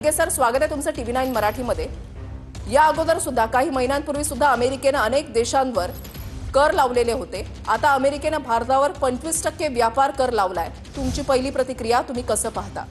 Sir, स्वागत आहे तुमचं TV9 मराठीमध्ये। या अगोदर सुद्धा काही महिन्यांपूर्वी सुद्धा अमेरिकेने अनेक देशांवर कर लावलेले होते। आता अमेरिकेने भारतावर 25% व्यापार कर लावलाय। तुमची पहिली प्रतिक्रिया, तुम्ही कसं पाहता?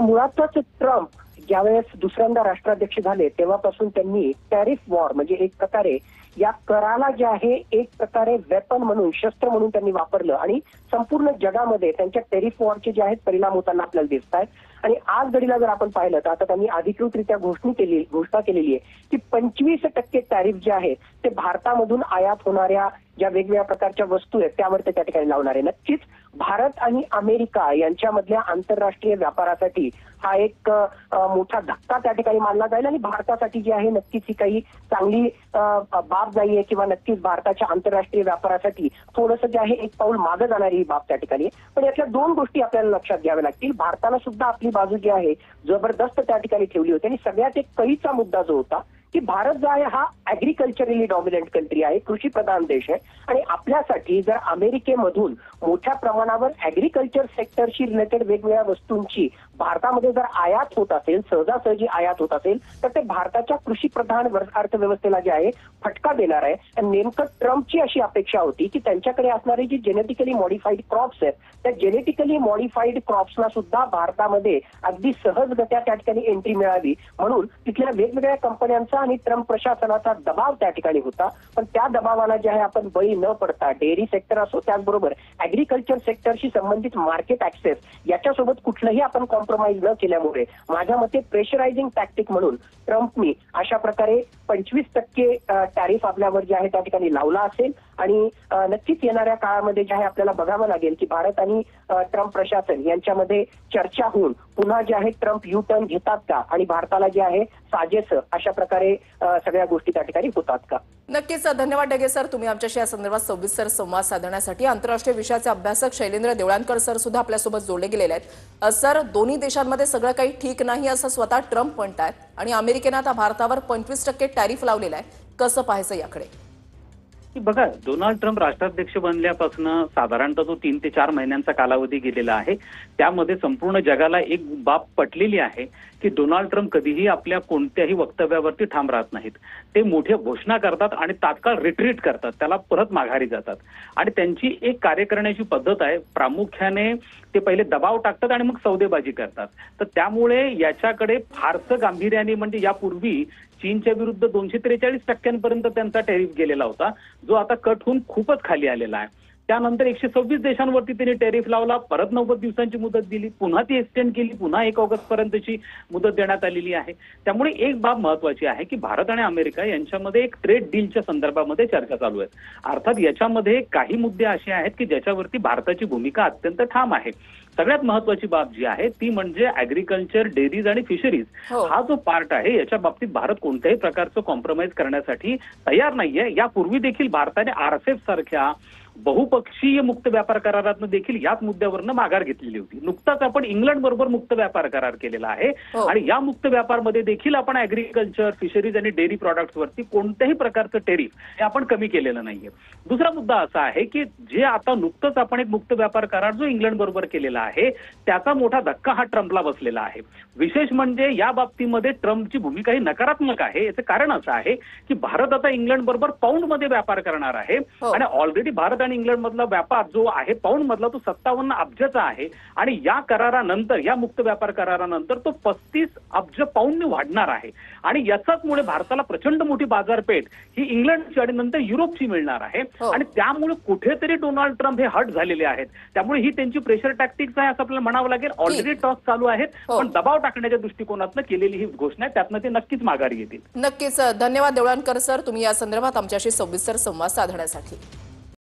मुळातच ट्रम्प ज्यावेळेस दुसऱ्यांदा राष्ट्राध्यक्ष झाले तेव्हापासून त्यांनी टॅरिफ वॉर म्हणजे एक प्रकारे या कराला जे आहे एक प्रकारे वेपन म्हणून शस्त्र म्हणून त्यांनी वापरलं आणि संपूर्ण जगामध्ये त्यांच्या टॅरिफ वॉरचे जे आहेत परिणाम होताना आपल्याला दिसत आहेत। आणि आज घडीला जर आपण पाहिलं तर आता त्यांनी अधिकृतरित्या घोषणा केलेली आहे की 25% टॅरिफ जे आहे ते भारतामधून आयात होणाऱ्या ज्या वेगवेगळ्या प्रकारच्या वस्तू आहेत त्यावर ते त्या ठिकाणी लावणार आहे। नक्कीच भारत आणि अमेरिका यांच्यामधल्या आंतरराष्ट्रीय व्यापारासाठी हा एक मोठा धक्का त्या ठिकाणी मानला जाईल आणि भारतासाठी जी आहे नक्कीच ही काही चांगली बाब नाहीये किंवा नक्कीच भारताच्या आंतरराष्ट्रीय व्यापारासाठी थोडंसं जे आहे एक पाऊल मागे जाणारी ही बाब त्या ठिकाणी। पण यातल्या दोन गोष्टी आपल्याला लक्षात घ्याव्या लागतील। भारतानं सुद्धा आपली बाजू जी आहे जबरदस्त त्या ठिकाणी ठेवली होती आणि सगळ्यात एक कळीचा मुद्दा जो होता की भारत जो आहे हा ऍग्रिकल्चरली डॉमिनंट कंट्री आहे, कृषी प्रधान देश आहे आणि आपल्यासाठी जर अमेरिकेमधून मोठ्या प्रमाणावर ऍग्रिकल्चर सेक्टरशी रिलेटेड वेगवेगळ्या वस्तूंची भारतामध्ये जर आयात होत असेल, सहजासहजी आयात होत असेल तर ते भारताच्या कृषी प्रधान अर्थव्यवस्थेला जे आहे फटका देणार आहे। आणि नेमकं ट्रम्पची अशी अपेक्षा होती की त्यांच्याकडे असणारी जी जेनेटिकली मॉडिफाईड क्रॉप्स आहेत त्या जेनेटिकली मॉडिफाईड क्रॉप्सना सुद्धा भारतामध्ये अगदी सहजगत्या त्या ठिकाणी एंट्री मिळावी म्हणून तिथल्या वेगवेगळ्या कंपन्यांचा आणि ट्रम्प प्रशासनाचा दबाव त्या ठिकाणी होता। पण त्या दबावाला जे आहे आपण बळी न पडता डेअरी सेक्टर असो त्याचबरोबर ऍग्रिकल्चर सेक्टरशी संबंधित मार्केट ऍक्सेस याच्यासोबत कुठलंही आपण कॉम्प्रोमाइज न केल्यामुळे माझ्या मते प्रेशरायझिंग टॅक्टिक म्हणून ट्रम्पनी अशा प्रकारे 25% टॅरिफ आपल्यावर जे आहे त्या ठिकाणी लावला असेल आणि नक्कीच येणाऱ्या काळामध्ये जे आहे आपल्याला बघावं लागेल की भारत आणि ट्रम्प प्रशासन यांच्यामध्ये चर्चा होऊन पुन्हा जे आहे ट्रम्प यू टर्न घेतात का आणि भारताला जे आहे साजेसं अशा प्रकारे सगळ्या गोष्टी त्या ठिकाणी होतात का। नक्कीच धन्यवाद डगे सर, तुम्ही आमच्याशी या संदर्भात सविस्तर संवाद साधण्यासाठी। आंतरराष्ट्रीय विषयाचे अभ्यासक शैलेंद्र देवळानकर सर सुद्धा आपल्यासोबत जोडले गेलेले आहेत। सर, दोन्ही देशांमध्ये सगळं काही ठीक नाही असं स्वतः ट्रम्प म्हणतात आणि अमेरिकेने आता भारतावर 25% टॅरिफ लावलेला आहे, कसं पाहायचं याकडे? बघा, डोनाल्ड ट्रम्प राष्ट्राध्यक्ष बनल्यापासून साधारणतः जो 3 ते 4 महिन्यांचा कालावधी गेलेला आहे त्यामध्ये संपूर्ण जगाला एक बाब पटलेली आहे की डोनाल्ड ट्रम्प कधीही आपल्या कोणत्याही वक्तव्यावरती ठाम राहत नाहीत। ते मोठ्या घोषणा करतात आणि तात्काळ रिट्रीट करतात, त्याला परत माघारी जातात आणि त्यांची एक कार्य करण्याची पद्धत आहे। प्रामुख्याने ते पहिले दबाव टाकतात आणि मग सौदेबाजी करतात। तर त्यामुळे याच्याकडे फारसं गांभीर्याने म्हणजे यापूर्वी चीनच्या विरुद्ध 243% त्यांचा टॅरिफ गेलेला होता जो आता कट होऊन खूपच खाली आलेला आहे। त्यानंतर 126 देशांवरती त्यांनी टॅरिफ लावला, परत 90 दिवसांची मुदत दिली, पुन्हा ती एक्सटेंड केली, पुन्हा 1 ऑगस्ट पर्यंतची मुदत देण्यात आलेली आहे। त्यामुळे एक बाब महत्वाची आहे की भारत आणि अमेरिका यांच्यामध्ये एक ट्रेड डीलच्या संदर्भामध्ये चर्चा चालू आहे। अर्थात याच्यामध्ये काही मुद्दे असे आहेत की ज्याच्यावरती भारताची भूमिका अत्यंत ठाम आहे। सगळ्यात महत्वाची बाब जी आहे ती म्हणजे ऍग्रिकल्चर, डेअरीज आणि फिशरीज हा जो पार्ट आहे याच्या बाबतीत भारत कोणत्याही प्रकारचं कॉम्प्रोमाइज करण्यासाठी तयार नाहीये। यापूर्वी देखील भारताने आरसेप सारख्या बहुपक्षीय मुक्त व्यापार करारातनं देखील याच मुद्द्यावरनं माघार घेतलेली होती। नुकताच आपण इंग्लंड बरोबर मुक्त व्यापार करार केलेला आहे आणि या मुक्त व्यापारमध्ये देखील आपण ऍग्रिकल्चर, फिशरीज आणि डेअरी प्रॉडक्ट्स वरती कोणत्याही प्रकारचं टॅरिफ हे आपण कमी केलेलं नाहीये। दुसरा मुद्दा असा आहे की जे आता नुकतंच आपण एक मुक्त व्यापार करार जो इंग्लंड बरोबर केलेला आहे त्याचा मोठा धक्का हा ट्रम्पला बसलेला आहे। विशेष म्हणजे या बाबतीमध्ये ट्रम्पची भूमिका ही नकारात्मक आहे। याचं कारण असं आहे की भारत आता इंग्लंड बरोबर पाऊंड मध्ये व्यापार करणार आहे आणि ऑलरेडी भारत आणि इंग्लंड मधला व्यापार जो आहे पाऊंड मधला तो 57 अब्जाचा आहे आणि या करारानंतर, या मुक्त व्यापार करारानंतर तो 35 अब्ज पाऊंडने वाढणार आहे आणि याचाच मुळे भारताला प्रचंड मोठी बाजारपेठ ही इंग्लंडची आणि नंतर युरोपची मिळणार आहे आणि त्यामुळे कुठेतरी डोनाल्ड ट्रम्प हे हट झालेले आहेत। त्यामुळे ही त्यांची प्रेशर टॅक्टिक्स आहे असं आपल्याला म्हणावं लागेल। ऑलरेडी टॉक चालू आहेत पण दबाव टाकण्याच्या दृष्टिकोनातून केलेली ही घोषणा आहे, त्यातनं ते नक्कीच माघारी येतील। नक्कीच धन्यवाद देवळानकर सर, तुम्ही या संदर्भात आमच्याशी सविस्तर संवाद साधण्यासाठी।